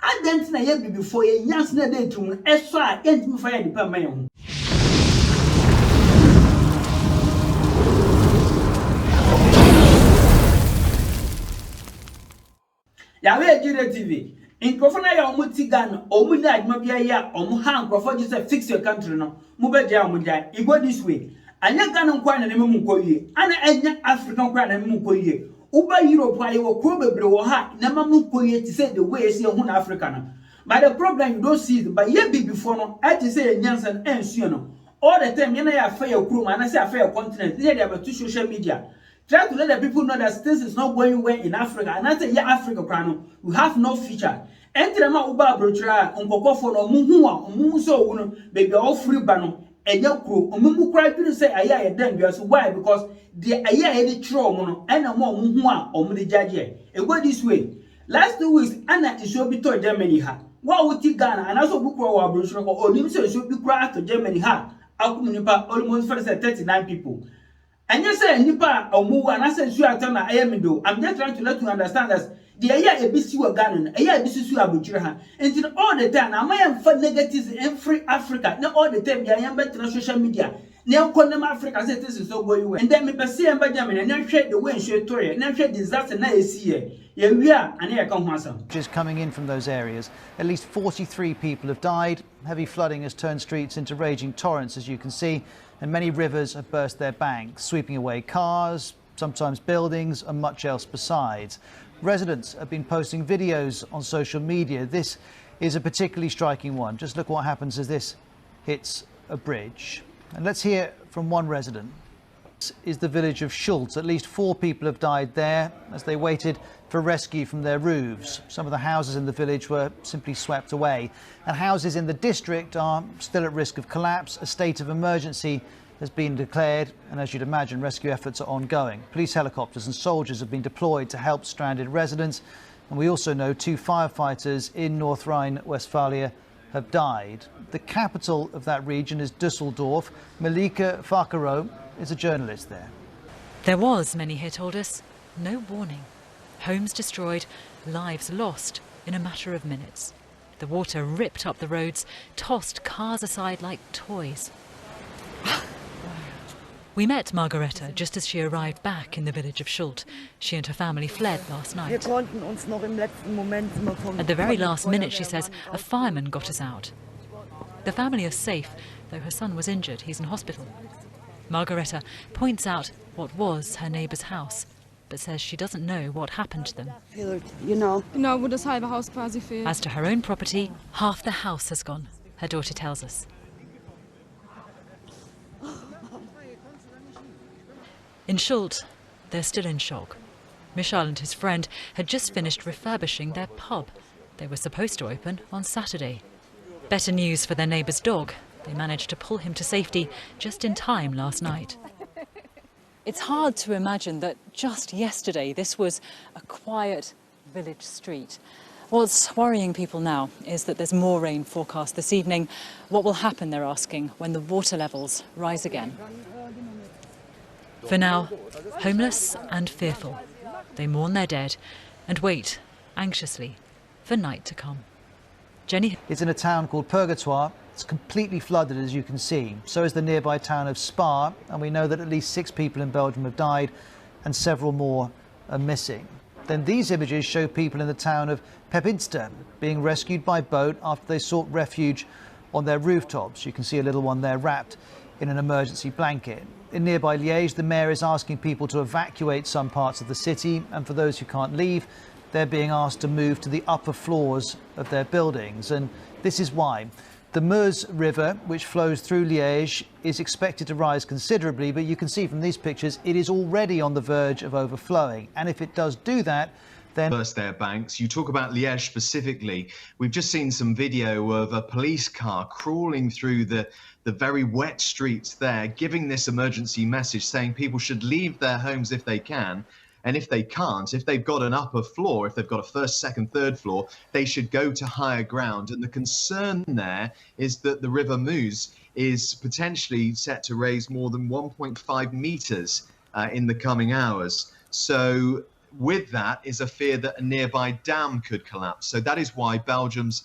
Adent na ye bi before ye nyas na dey tum eso a entimi fa ye di pa man ho. Yawe Ejire TV. Nkrofo na ya omu ti Ghana, omu na adwuma bia ya omu ha nkrofo ji say fix your country no. Mu be dia omu dia. E go this way. Anya Ghana nkwa na nemu nko yie. Ana enya Africa nkwa na nemu nko yie. Uba Europe aye wo kro bebre wo ha na mamu nko yie to say the way say hu na Africa na. But the problem you don't see it, but ye be before no, I to say nyansan ensuo no. All the time, you know, you fair crew, man. I say a fair continent. They are about to social media. Try to let the people know that this is not going well in Africa. And I say, yeah, Africa, we have no future. Enter them out about brotra, unkoko for no muhua, umuso uno, baby all free bano, and your crew, umumu cry to say, aye, then you ask why? Because the aye, any troll mono, and no more muhua or mudi judge. It go this way. Last 2 weeks, Anna is so be to Germany ha. What would you Ghana and also book our brochure or Nimso should be cried to Germany ha. Alcomunipa almost for 39 people. And you say Nipa or move and I said you are telling I am do. I'm just trying to let you understand that the aya a BC were Ghana, a year BC Abuja. And all the time, I am for negatives in free Africa. Not all the time, I am better on social media. Now call them Africa said this is so going well. And then me see and Benjamin and then share the way and share Tory and then share disaster na see. Yeah, we are and here come Hanson. Just coming in from those areas, at least 43 people have died. Heavy flooding has turned streets into raging torrents, as you can see, and many rivers have burst their banks, sweeping away cars, sometimes buildings, and much else besides. Residents have been posting videos on social media. This is a particularly striking one. Just look what happens as this hits a bridge. And let's hear from one resident. This is the village of Schultz. At least 4 people have died there as they waited for rescue from their roofs. Some of the houses in the village were simply swept away, and houses in the district are still at risk of collapse. A state of emergency has been declared, and as you'd imagine, rescue efforts are ongoing. Police helicopters and soldiers have been deployed to help stranded residents, and we also know 2 firefighters in North Rhine-Westphalia have died. The capital of that region is Düsseldorf. Malika Fakaro is a journalist there. There was, many here told us, no warning. Homes destroyed, lives lost in a matter of minutes. The water ripped up the roads, tossed cars aside like toys. We met Margareta just as she arrived back in the village of Schult. She and her family fled last night. At the very last minute, she says, a fireman got us out. The family are safe, though her son was injured. He's in hospital. Margareta points out what was her neighbour's house, but says she doesn't know what happened to them. As to her own property, half the house has gone, her daughter tells us. In Schult, they're still in shock. Michal and his friend had just finished refurbishing their pub. They were supposed to open on Saturday. Better news for their neighbour's dog. They managed to pull him to safety just in time last night. It's hard to imagine that just yesterday this was a quiet village street. What's worrying people now is that there's more rain forecast this evening. What will happen, they're asking, when the water levels rise again? For now, homeless and fearful, they mourn their dead and wait anxiously for night to come. Jenny. It's in a town called Purgatoire. It's completely flooded, as you can see. So is the nearby town of Spa, and we know that at least 6 people in Belgium have died and several more are missing. Then these images show people in the town of Pepinster being rescued by boat after they sought refuge on their rooftops. You can see a little one there wrapped in an emergency blanket. In nearby Liège, the mayor is asking people to evacuate some parts of the city, and for those who can't leave, they're being asked to move to the upper floors of their buildings. And this is why. The Meuse River, which flows through Liège, is expected to rise considerably, but you can see from these pictures it is already on the verge of overflowing. And if it does do that, then burst their banks. You talk about Liège specifically. We've just seen some video of a police car crawling through the very wet streets there, giving this emergency message saying people should leave their homes if they can. And if they can't, if they've got an upper floor, if they've got a first, second, third floor, they should go to higher ground. And the concern there is that the River Meuse is potentially set to raise more than 1.5 meters in the coming hours. So with that is a fear that a nearby dam could collapse. So that is why Belgium's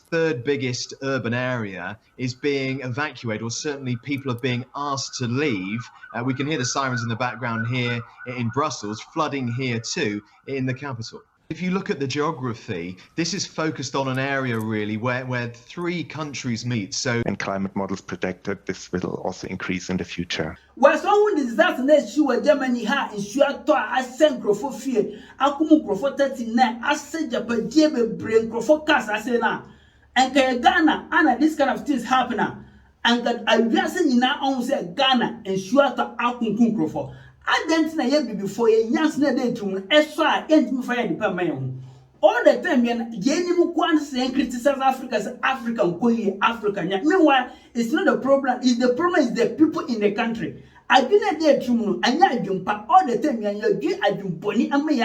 third biggest urban area is being evacuated, or certainly people are being asked to leave. We can hear the sirens in the background here in Brussels, flooding here too in the capital. If you look at the geography, this is focused on an area really where three countries meet. So, and climate models predicted this will also increase in the future. Was someone disaster next year Germany ha insure to ascend crofo fear, akumu crofo 39, ascend Japan, brain crofo cast asena, and Ghana, and this kind of things happen. And that I just now on say Ghana insure to akum crofo. I didn't know before a young day to extra and fire the all the time, Jenny Mukwan saying criticize Africa as African, African. Meanwhile, it's not the problem, the problem is the people in the country. I've been a day to and I jump all the time, I jump bony and me.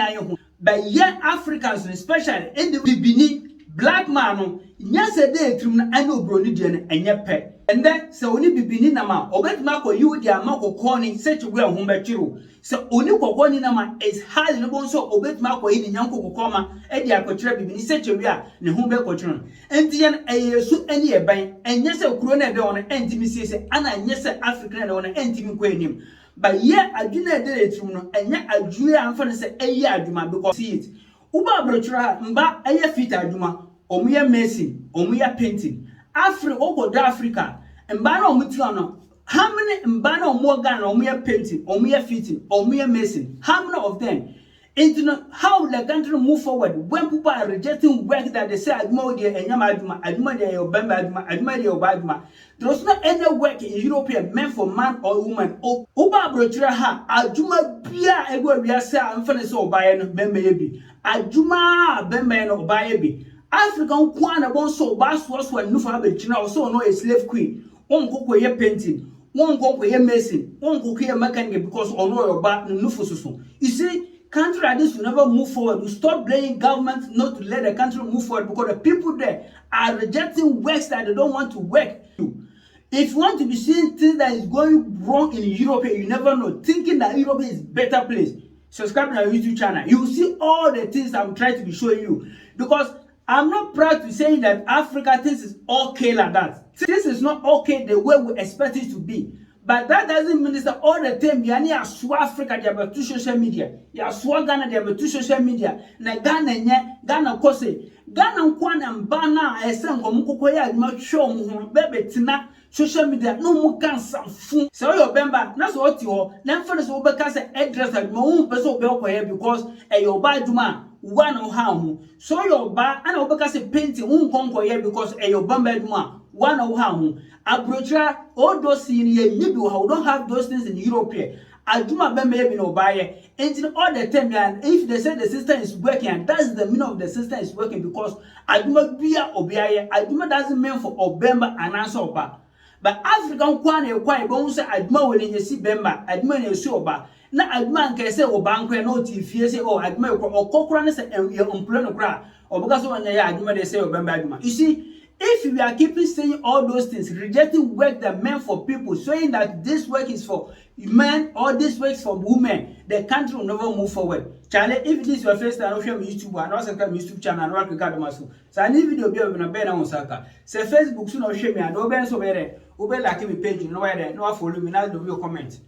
But young Africans, especially in the Bini, black man, yes, a day to I know Bronidian and your pet. And then, so only be benin nama, obet Marco, you, dear Marco Corning, such a well home battery. So only Corning nama is highly no so obet Marco in Yanko Coma, and the Acotra be such a real, the home cotron. And then a suit any a bank, and yes, a crone on an intimacy, and yes, African on an intimate. But yet, I do not do it, and yet I do and for a year, because see it. Uba brotra, mba, a year fit aduma, or mere mason, or mere painting. Africa, and Bano Mutiano, how many Mbano Morgan or mere painting, or mere fitting, or mere mason? How many of them? Into how the country move forward when people are rejecting work that they say Admodia and Yamaduma, Admodia or Bamba, Admodia or Badma. There's not any work in Europe meant for man or woman. Oh, Uba Brotraha, Aduma Pia Egoria Sa and Furnace or Bayan Bembaby, Aduma Bembayan or Bayabi. African Kwana bon so bass was when Nufa Bechina so no a slave queen. One cook where painting, one cook where mason, one cook here mechanic because on your back Nufusu. You see, country like this will never move forward. We stop blaming government not to let the country move forward because the people there are rejecting works that they don't want to work. If you want to be seeing things that is going wrong in Europe, you never know, thinking that Europe is a better place. Subscribe to our YouTube channel. You will see all the things I'm trying to be showing you. Because I'm not proud to say that Africa thinks is okay like that. This is not okay the way we expect it to be. But that doesn't mean that all the time, you are so Africa, they have two social media. You are so Ghana, they have two social media. Na Ghana, Ghana kose. Ghana kwana mbana, esen komuko ya ma show mu bebe tina social media no mu kan samfu. So your bemba, na so oti ho, na mfa so obeka say address at mo person obe okoye because your bad juma one on how. So your ba and obeka say painting unkonkoye because your bamba juma one on how. Abrocha all those in here, we don't have those things in Europe here. Aduma maybe no buy and all the time, and if they say the system is working, and that's the meaning of the system is working because Aduma Bia Obiaye, Aduma doesn't mean for Obemba and answer Oba. But African Kwane quite bones Aduma when you see Bemba, Aduma you see Oba. Now Aduma can say Obanque no TV say oh Aduma or Cochrane say your umplano cry or because when they Aduma they say Obemba Aduma. You see. If we are keeping saying all those things, rejecting work that meant for people, saying that this work is for men or this work is for women, the country will never move forward. Charlie, if this is your first time, I'm YouTube and also come YouTube channel and work with Masu. So I need video be on a better on Saka. Say Facebook soon or shame me and no ben so better. Ube like me page, no way, no follow me, now do your comment.